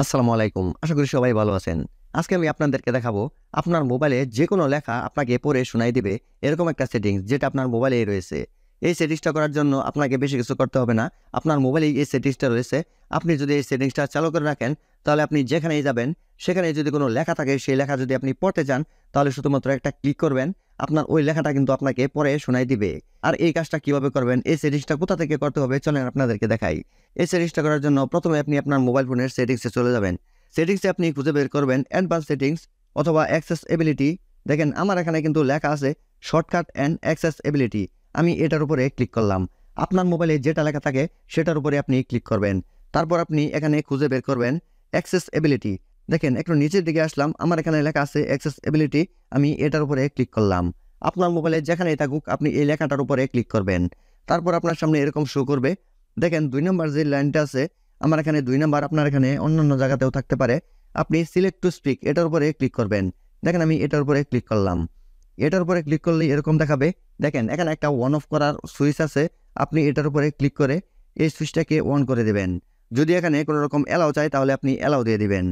আসসালামু আলাইকুম। আশা করি সবাই ভালো আছেন। আজকে আমি আপনাদেরকে দেখাবো আপনার মোবাইলে যেকোনো লেখা আপনাকে পড়ে শোনায় দিবে এরকম একটা সেটিংস যেটা আপনার মোবাইলেই রয়েছে। এই সেটিংসটা করার জন্য আপনাকে বেশি কিছু করতে হবে না। আপনার মোবাইলেই এই সেটিংসটা রয়েছে। আপনি যদি এই সেটিংসটা চালু করে রাখেন তাহলে আপনি যেখানেই যাবেন সেখানে যদি কোনো লেখা থাকে সেই লেখা যদি আপনি পড়তে চান তাহলে শুধুমাত্র একটা ক্লিক করবেন। আপনার ওই লেখাটা কিন্তু আপনাকে পড়ে শোনায় দিবে। আর এই কাজটা কিভাবে করবেন, এই সেটিংসটা কোথা থেকে করতে হবে চলেন আপনাদেরকে দেখাই। এই সেটিংসটা করার জন্য প্রথমে আপনি আপনার মোবাইল ফোনের সেটিংসে চলে যাবেন। সেটিংসে আপনি খুঁজে বের করবেন অ্যাডভান্স সেটিংস অথবা অ্যাক্সেসএবিলিটি। দেখেন আমার এখানে কিন্তু লেখা আছে শর্টকাট অ্যান্ড অ্যাক্সেসএবিলিটি। আমি এটার উপরে ক্লিক করলাম। আপনার মোবাইলে যেটা লেখা থাকে সেটার উপরে আপনি ক্লিক করবেন। তারপর আপনি এখানে খুঁজে বের করবেন অ্যাক্সেসএবিলিটি। দেখেন একটু নিচের দিকে আসলাম, আমার এখানে লেখা আছে অ্যাক্সেসএবিলিটি। আমি এটার উপরে ক্লিক করলাম। আপনার মোবাইলে যেখানেই থাকুক আপনি এই লেখাটার উপরে ক্লিক করবেন। তারপর আপনার সামনে এরকম শো করবে। দেখেন 2 নম্বর যে লাইনটা আছে আমার এখানে 2 নাম্বার, আপনার এখানে অন্যান্য জায়গাতেও থাকতে পারে। আপনি সিলেক্ট টু স্পিক এটার উপরে ক্লিক করবেন। দেখেন আমি এটার উপরে ক্লিক করলাম। এটার উপরে ক্লিক করলে এরকম দেখাবে। দেখেন এখানে একটা অন অফ করার সুইচ আছে। আপনি এটার উপরে ক্লিক করে এই সুইচটাকে অন করে দেবেন। যদি এখানে কোনো রকম অ্যালাউ চাই তাহলে আপনি অ্যালাউ দিয়ে দিবেন।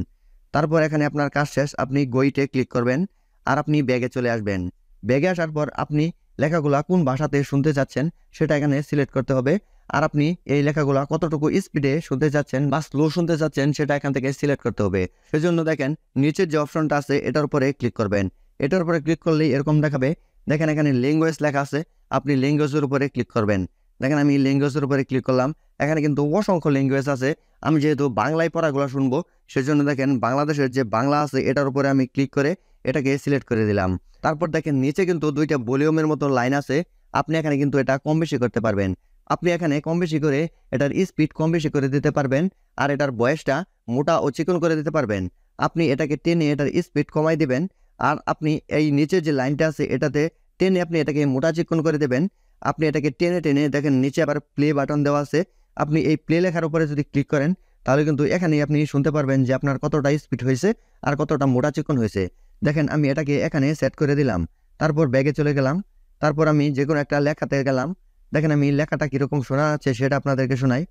তারপর এখানে আপনার কাজ শেষ, আপনি গইটে ক্লিক করবেন আর আপনি ব্যাগে চলে আসবেন। ব্যাগে আসার পর আপনি লেখাগুলা কোন ভাষাতে শুনতে চাচ্ছেন সেটা এখানে সিলেক্ট করতে হবে। আর আপনি এই লেখাগুলা কতটুকু স্পিডে শুনতে চাচ্ছেন বা স্লো শুনতে চাচ্ছেন সেটা এখান থেকে সিলেক্ট করতে হবে। সেজন্য দেখেন নিচের যে অপশনটা আছে এটার উপরে ক্লিক করবেন। এটার উপরে ক্লিক করলেই এরকম দেখাবে। দেখেন এখানে ল্যাঙ্গুয়েজ লেখা আছে, আপনি ল্যাঙ্গুয়েজের উপরে ক্লিক করবেন। দেখেন আমি ল্যাঙ্গুয়েজের উপরে ক্লিক করলাম। এখানে কিন্তু অসংখ্য ল্যাঙ্গুয়েজ আছে। আমি যেহেতু বাংলায় পড়াগুলো শুনবো সেজন্য দেখেন বাংলাদেশের যে বাংলা আছে এটার উপরে আমি ক্লিক করে এটাকে সিলেক্ট করে দিলাম। তারপর দেখেন নিচে কিন্তু 2টা ভলিউমের মতো লাইন আছে। আপনি এখানে কিন্তু এটা কম বেশি করতে পারবেন। আপনি এখানে কম বেশি করে এটার স্পিড কম বেশি করে দিতে পারবেন আর এটার বয়সটা মোটা ও চিকন করে দিতে পারবেন। আপনি এটাকে টেনে এটার স্পিড কমাই দিবেন আর আপনি এই নিচে যে লাইনটা আছে এটাতে টেনে আপনি এটাকে মোটা চিকন করে দেবেন। আপনি এটাকে টেনে টেনে দেখেন নিচে আবার প্লে বাটন দেওয়া আছে। আপনি এই প্লে লেখার উপরে যদি ক্লিক করেন তাহলে কিন্তু এখানেই আপনি শুনতে পারবেন যে আপনার কতটা স্পিড হয়েছে আর কতটা মোটা চিকন হয়েছে। দেখেন আমি এটাকে এখানে সেট করে দিলাম। তারপর ব্যাগে চলে গেলাম। তারপর আমি যে কোনো একটা লেখাতে গেলাম। দেখেন আমি লেখাটা কীরকম শোনা যাচ্ছে সেটা আপনাদেরকে শোনাই।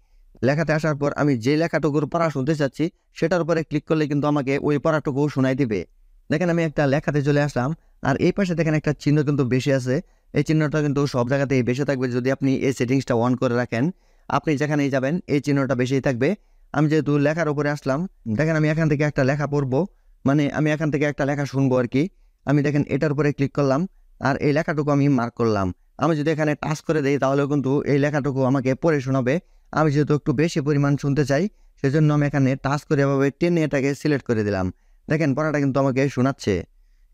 লেখাতে আসার পর আমি যে লেখাটুকুর পড়া শুনতে চাচ্ছি সেটার উপরে ক্লিক করলে কিন্তু আমাকে ওই পড়াটুকু শোনাই দিবে। দেখেন আমি একটা লেখাতে চলে আসলাম আর এই পাশে দেখেন একটা চিহ্ন কিন্তু বেশি আছে। এই চিহ্নটা কিন্তু সব জায়গাতেই বেশি থাকবে যদি আপনি এই সেটিংসটা অন করে রাখেন। আপনি যেখানেই যাবেন এই চিহ্নটা বেশিই থাকবে। আমি যেহেতু লেখার উপরে আসলাম, দেখেন আমি এখান থেকে একটা লেখা পড়বো, মানে আমি এখান থেকে একটা লেখা শুনবো আর কি। আমি দেখেন এটার উপরে ক্লিক করলাম আর এই লেখাটুকু আমি মার্ক করলাম। আমি যদি এখানে টাচ করে দেই তাহলেও কিন্তু এই লেখাটুকু আমাকে পড়ে শোনাবে। আমি যেহেতু একটু বেশি পরিমাণ শুনতে চাই সেজন্য আমি এখানে টাচ করে এভাবে টেনে এটাকে সিলেক্ট করে দিলাম। দেখেন পড়াটা কিন্তু আমাকে শোনাচ্ছে।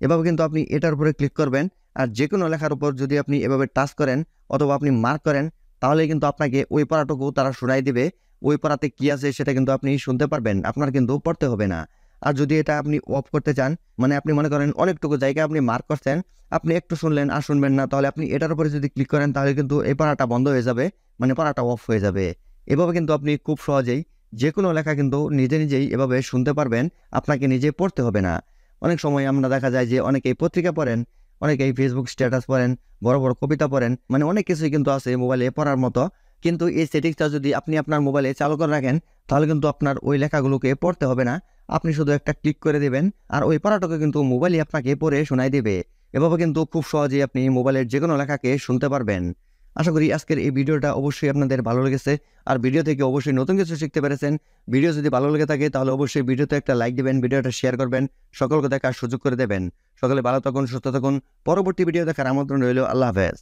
এভাবে কিন্তু আপনি এটার উপরে ক্লিক করবেন আর যে কোনো লেখার উপর যদি আপনি এভাবে টাচ করেন অথবা আপনি মার্ক করেন তাহলে কিন্তু আপনাকে ওই পড়াটুকু তারা শোনাই দিবে। ওই পড়াতে কী আছে সেটা কিন্তু আপনি শুনতে পারবেন, আপনার কিন্তু পড়তে হবে না। আর যদি এটা আপনি অফ করতে চান, মানে আপনি মনে করেন অনেকটুকু জায়গায় আপনি মার্ক করছেন, আপনি একটু শুনলেন আর শুনবেন না, তাহলে আপনি এটার উপরে যদি ক্লিক করেন তাহলে কিন্তু এই পড়াটা বন্ধ হয়ে যাবে, মানে পড়াটা অফ হয়ে যাবে। এভাবে কিন্তু আপনি খুব সহজেই যে কোনো লেখা কিন্তু নিজে নিজেই এভাবে শুনতে পারবেন, আপনাকে নিজে পড়তে হবে না। অনেক সময় আমরা দেখা যায় যে অনেকেই পত্রিকা পড়েন, অনেকেই ফেসবুক স্ট্যাটাস পড়েন, বড় বড় কবিতা পড়েন, মানে অনেক কিছুই কিন্তু আছে মোবাইলে পড়ার মতো। কিন্তু এই সেটিংসটা যদি আপনি আপনার মোবাইলে চালু করে রাখেন তাহলে কিন্তু আপনার ওই লেখাগুলোকে পড়তে হবে না। আপনি শুধু একটা ক্লিক করে দিবেন আর ওই পড়াটাকে কিন্তু মোবাইলই আপনাকে পড়ে শোনাই দেবে। এভাবে কিন্তু খুব সহজেই আপনি মোবাইলের যে কোনো লেখাকে শুনতে পারবেন। আশা করি আজকের এই ভিডিওটা অবশ্যই আপনাদের ভালো লেগেছে আর ভিডিও থেকে অবশ্যই নতুন কিছু শিখতে পেরেছেন। ভিডিও যদি ভালো লেগে থাকে তাহলে অবশ্যই ভিডিওতে একটা লাইক দিবেন, ভিডিওটা শেয়ার করবেন, সকলকে দেখার সুযোগ করে দেবেন। সকলে ভালো থাকুন, সুস্থ থাকুন। পরবর্তী ভিডিও দেখার আমন্ত্রণ রইল। আল্লাহ হাফেজ।